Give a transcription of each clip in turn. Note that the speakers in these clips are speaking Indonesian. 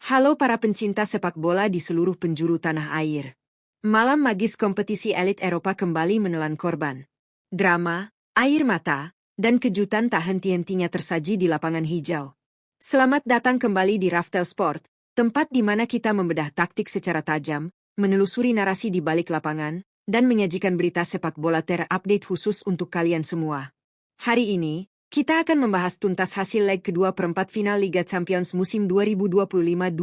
Halo para pencinta sepak bola di seluruh penjuru tanah air. Malam magis kompetisi elit Eropa kembali menelan korban. Drama, air mata, dan kejutan tak henti-hentinya tersaji di lapangan hijau. Selamat datang kembali di Raftel Sport, tempat di mana kita membedah taktik secara tajam, menelusuri narasi di balik lapangan, dan menyajikan berita sepak bola terupdate khusus untuk kalian semua. Hari ini, kita akan membahas tuntas hasil leg kedua perempat final Liga Champions musim 2025-2026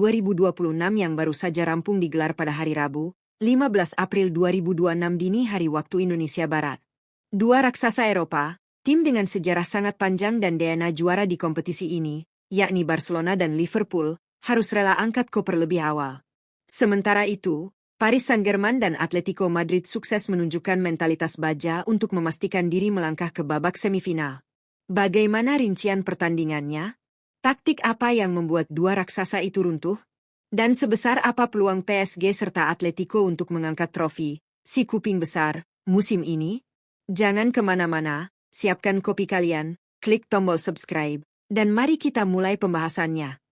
yang baru saja rampung digelar pada hari Rabu, 15 April 2026 dini hari waktu Indonesia Barat. Dua raksasa Eropa, tim dengan sejarah sangat panjang dan DNA juara di kompetisi ini, yakni Barcelona dan Liverpool, harus rela angkat koper lebih awal. Sementara itu, Paris Saint-Germain dan Atletico Madrid sukses menunjukkan mentalitas baja untuk memastikan diri melangkah ke babak semifinal. Bagaimana rincian pertandingannya? Taktik apa yang membuat dua raksasa itu runtuh? Dan sebesar apa peluang PSG serta Atletico untuk mengangkat trofi, si kuping besar, musim ini? Jangan kemana-mana, siapkan kopi kalian, klik tombol subscribe, dan mari kita mulai pembahasannya.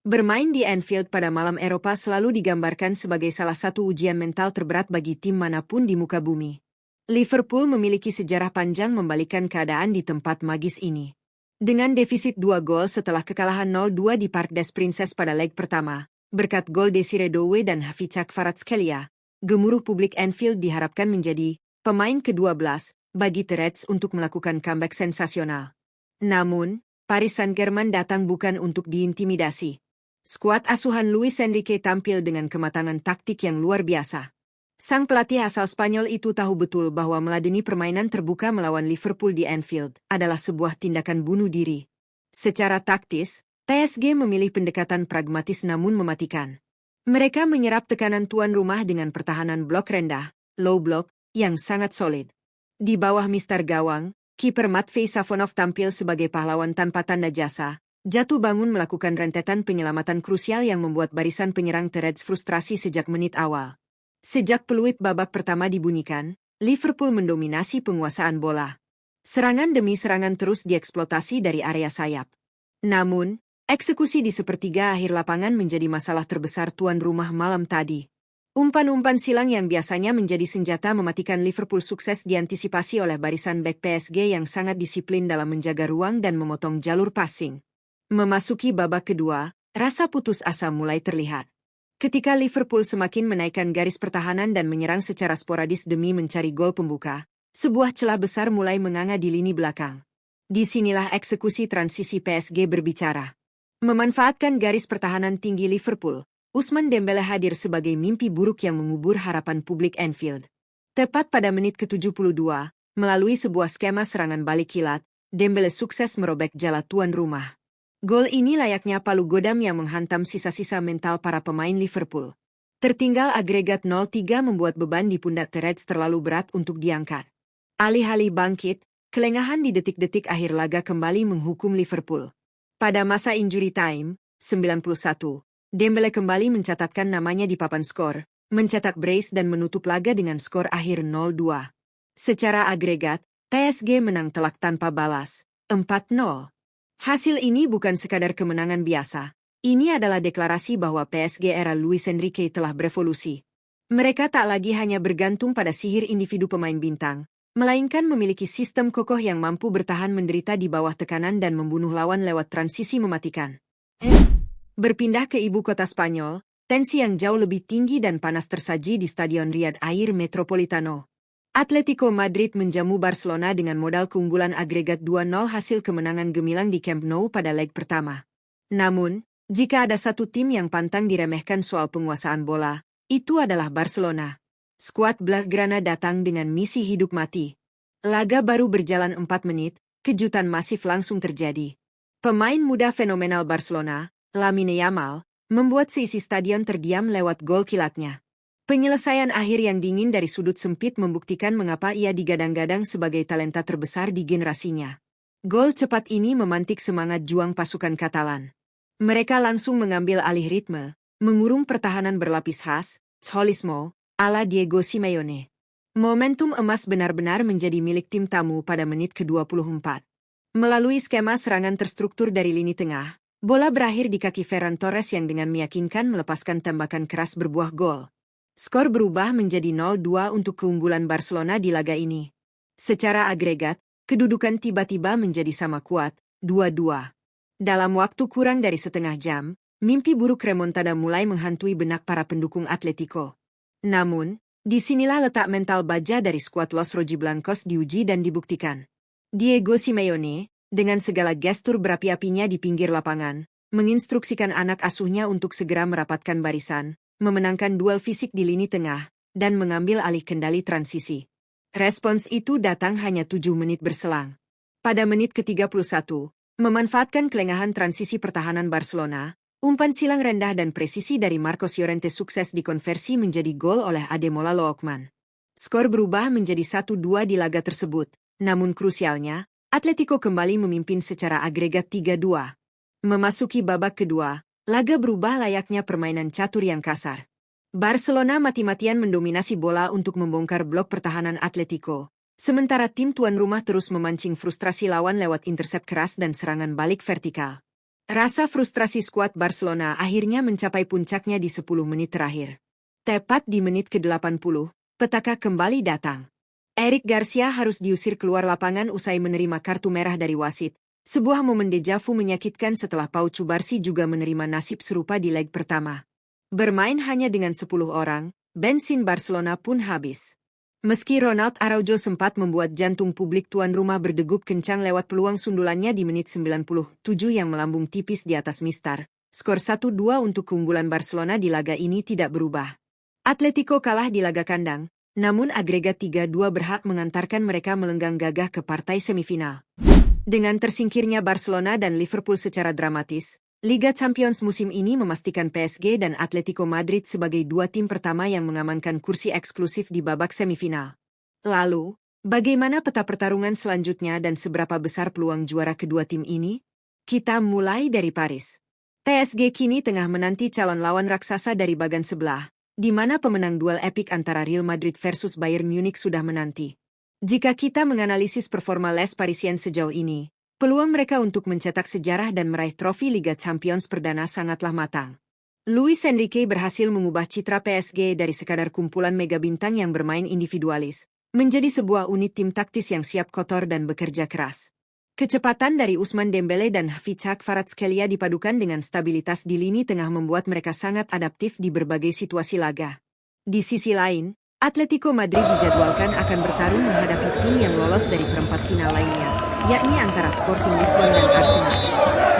Bermain di Anfield pada malam Eropa selalu digambarkan sebagai salah satu ujian mental terberat bagi tim manapun di muka bumi. Liverpool memiliki sejarah panjang membalikkan keadaan di tempat magis ini. Dengan defisit 2 gol setelah kekalahan 0-2 di Parc des Princes pada leg pertama, berkat gol Desire Doué dan Hafiz Kvaratskhelia, gemuruh publik Anfield diharapkan menjadi pemain ke-12 bagi The Reds untuk melakukan comeback sensasional. Namun, Paris Saint-Germain datang bukan untuk diintimidasi. Skuad asuhan Luis Enrique tampil dengan kematangan taktik yang luar biasa. Sang pelatih asal Spanyol itu tahu betul bahwa meladeni permainan terbuka melawan Liverpool di Anfield adalah sebuah tindakan bunuh diri. Secara taktis, PSG memilih pendekatan pragmatis namun mematikan. Mereka menyerap tekanan tuan rumah dengan pertahanan blok rendah, low block, yang sangat solid. Di bawah mister gawang, kiper Matvei Safonov tampil sebagai pahlawan tanpa tanda jasa. Jatuh bangun melakukan rentetan penyelamatan krusial yang membuat barisan penyerang The Reds frustrasi sejak menit awal. Sejak peluit babak pertama dibunyikan, Liverpool mendominasi penguasaan bola. Serangan demi serangan terus dieksploitasi dari area sayap. Namun, eksekusi di sepertiga akhir lapangan menjadi masalah terbesar tuan rumah malam tadi. Umpan-umpan silang yang biasanya menjadi senjata mematikan Liverpool sukses diantisipasi oleh barisan bek PSG yang sangat disiplin dalam menjaga ruang dan memotong jalur passing. Memasuki babak kedua, rasa putus asa mulai terlihat. Ketika Liverpool semakin menaikkan garis pertahanan dan menyerang secara sporadis demi mencari gol pembuka, sebuah celah besar mulai menganga di lini belakang. Disinilah eksekusi transisi PSG berbicara. Memanfaatkan garis pertahanan tinggi Liverpool, Ousmane Dembélé hadir sebagai mimpi buruk yang mengubur harapan publik Anfield. Tepat pada menit ke-72, melalui sebuah skema serangan balik kilat, Dembélé sukses merobek jala tuan rumah. Gol ini layaknya palu godam yang menghantam sisa-sisa mental para pemain Liverpool. Tertinggal agregat 0-3 membuat beban di pundak The Reds terlalu berat untuk diangkat. Alih-alih bangkit, kelengahan di detik-detik akhir laga kembali menghukum Liverpool. Pada masa injury time, 91, Dembélé kembali mencatatkan namanya di papan skor, mencetak brace dan menutup laga dengan skor akhir 0-2. Secara agregat, PSG menang telak tanpa balas, 4-0. Hasil ini bukan sekadar kemenangan biasa. Ini adalah deklarasi bahwa PSG era Luis Enrique telah berevolusi. Mereka tak lagi hanya bergantung pada sihir individu pemain bintang, melainkan memiliki sistem kokoh yang mampu bertahan menderita di bawah tekanan dan membunuh lawan lewat transisi mematikan. Berpindah ke ibu kota Spanyol, tensi yang jauh lebih tinggi dan panas tersaji di Stadion Riyad Air Metropolitano. Atletico Madrid menjamu Barcelona dengan modal keunggulan agregat 2-0 hasil kemenangan gemilang di Camp Nou pada leg pertama. Namun, jika ada satu tim yang pantang diremehkan soal penguasaan bola, itu adalah Barcelona. Skuad Blaugrana datang dengan misi hidup mati. Laga baru berjalan 4 menit, kejutan masif langsung terjadi. Pemain muda fenomenal Barcelona, Lamine Yamal, membuat seisi stadion terdiam lewat gol kilatnya. Penyelesaian akhir yang dingin dari sudut sempit membuktikan mengapa ia digadang-gadang sebagai talenta terbesar di generasinya. Gol cepat ini memantik semangat juang pasukan Katalan. Mereka langsung mengambil alih ritme, mengurung pertahanan berlapis khas, Cholismo, ala Diego Simeone. Momentum emas benar-benar menjadi milik tim tamu pada menit ke-24. Melalui skema serangan terstruktur dari lini tengah, bola berakhir di kaki Ferran Torres yang dengan meyakinkan melepaskan tembakan keras berbuah gol. Skor berubah menjadi 0-2 untuk keunggulan Barcelona di laga ini. Secara agregat, kedudukan tiba-tiba menjadi sama kuat, 2-2. Dalam waktu kurang dari setengah jam, mimpi buruk remontada mulai menghantui benak para pendukung Atletico. Namun, disinilah letak mental baja dari skuad Los Rojiblancos diuji dan dibuktikan. Diego Simeone, dengan segala gestur berapi-apinya di pinggir lapangan, menginstruksikan anak asuhnya untuk segera merapatkan barisan, memenangkan duel fisik di lini tengah, dan mengambil alih kendali transisi. Respons itu datang hanya 7 menit berselang. Pada menit ke-31, memanfaatkan kelengahan transisi pertahanan Barcelona, umpan silang rendah dan presisi dari Marcos Llorente sukses dikonversi menjadi gol oleh Ademola Lookman. Skor berubah menjadi 1-2 di laga tersebut, namun krusialnya, Atletico kembali memimpin secara agregat 3-2. Memasuki babak kedua, laga berubah layaknya permainan catur yang kasar. Barcelona mati-matian mendominasi bola untuk membongkar blok pertahanan Atletico, sementara tim tuan rumah terus memancing frustrasi lawan lewat intersep keras dan serangan balik vertikal. Rasa frustrasi skuad Barcelona akhirnya mencapai puncaknya di 10 menit terakhir. Tepat di menit ke-80, petaka kembali datang. Eric Garcia harus diusir keluar lapangan usai menerima kartu merah dari wasit. Sebuah momen dejavu menyakitkan setelah Pau Cubarsí juga menerima nasib serupa di leg pertama. Bermain hanya dengan 10 orang, bensin Barcelona pun habis. Meski Ronald Araujo sempat membuat jantung publik tuan rumah berdegup kencang lewat peluang sundulannya di menit 97 yang melambung tipis di atas mistar, skor 1-2 untuk keunggulan Barcelona di laga ini tidak berubah. Atletico kalah di laga kandang, namun agregat 3-2 berhak mengantarkan mereka melenggang gagah ke partai semifinal. Dengan tersingkirnya Barcelona dan Liverpool secara dramatis, Liga Champions musim ini memastikan PSG dan Atletico Madrid sebagai dua tim pertama yang mengamankan kursi eksklusif di babak semifinal. Lalu, bagaimana peta pertarungan selanjutnya dan seberapa besar peluang juara kedua tim ini? Kita mulai dari Paris. PSG kini tengah menanti calon lawan raksasa dari bagan sebelah, di mana pemenang duel epik antara Real Madrid versus Bayern Munich sudah menanti. Jika kita menganalisis performa Les Parisiens sejauh ini, peluang mereka untuk mencetak sejarah dan meraih trofi Liga Champions perdana sangatlah matang. Luis Enrique berhasil mengubah citra PSG dari sekadar kumpulan mega bintang yang bermain individualis, menjadi sebuah unit tim taktis yang siap kotor dan bekerja keras. Kecepatan dari Ousmane Dembélé dan Hvichak Kvaratskhelia dipadukan dengan stabilitas di lini tengah membuat mereka sangat adaptif di berbagai situasi laga. Di sisi lain, Atletico Madrid dijadwalkan akan bertarung menghadapi tim yang lolos dari perempat final lainnya, yakni antara Sporting Lisbon dan Arsenal.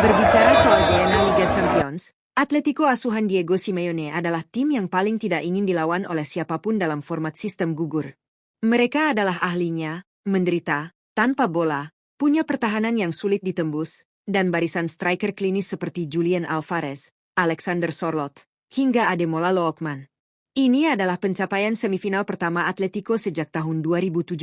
Berbicara soal DNA Liga Champions, Atletico asuhan Diego Simeone adalah tim yang paling tidak ingin dilawan oleh siapapun dalam format sistem gugur. Mereka adalah ahlinya, menderita, tanpa bola, punya pertahanan yang sulit ditembus, dan barisan striker klinis seperti Julian Alvarez, Alexander Sorloth, hingga Ademola Lookman. Ini adalah pencapaian semifinal pertama Atletico sejak tahun 2017.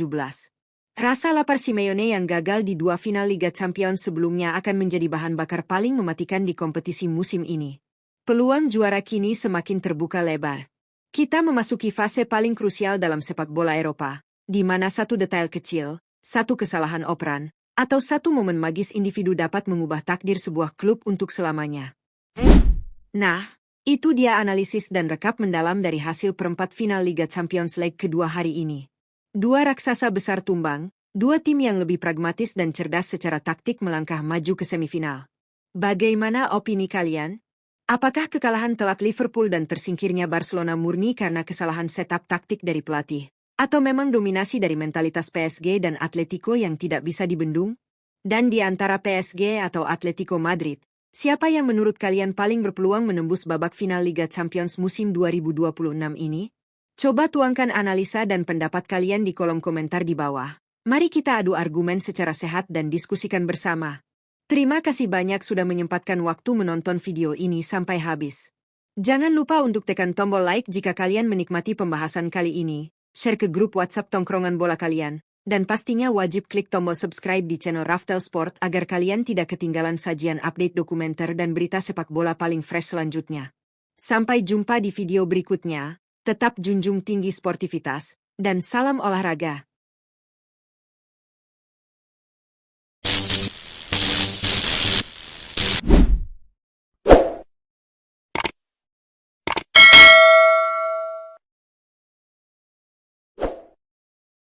Rasa lapar Simeone yang gagal di dua final Liga Champions sebelumnya akan menjadi bahan bakar paling mematikan di kompetisi musim ini. Peluang juara kini semakin terbuka lebar. Kita memasuki fase paling krusial dalam sepak bola Eropa, di mana satu detail kecil, satu kesalahan operan, atau satu momen magis individu dapat mengubah takdir sebuah klub untuk selamanya. Nah, itu dia analisis dan rekap mendalam dari hasil perempat final Liga Champions leg kedua hari ini. Dua raksasa besar tumbang, dua tim yang lebih pragmatis dan cerdas secara taktik melangkah maju ke semifinal. Bagaimana opini kalian? Apakah kekalahan telak Liverpool dan tersingkirnya Barcelona murni karena kesalahan setup taktik dari pelatih? Atau memang dominasi dari mentalitas PSG dan Atletico yang tidak bisa dibendung? Dan di antara PSG atau Atletico Madrid, siapa yang menurut kalian paling berpeluang menembus babak final Liga Champions musim 2026 ini? Coba tuangkan analisa dan pendapat kalian di kolom komentar di bawah. Mari kita adu argumen secara sehat dan diskusikan bersama. Terima kasih banyak sudah menyempatkan waktu menonton video ini sampai habis. Jangan lupa untuk tekan tombol like jika kalian menikmati pembahasan kali ini. Share ke grup WhatsApp tongkrongan bola kalian, dan pastinya wajib klik tombol subscribe di channel Raftel Sport agar kalian tidak ketinggalan sajian update dokumenter dan berita sepak bola paling fresh selanjutnya. Sampai jumpa di video berikutnya, tetap junjung tinggi sportivitas, Dan salam olahraga.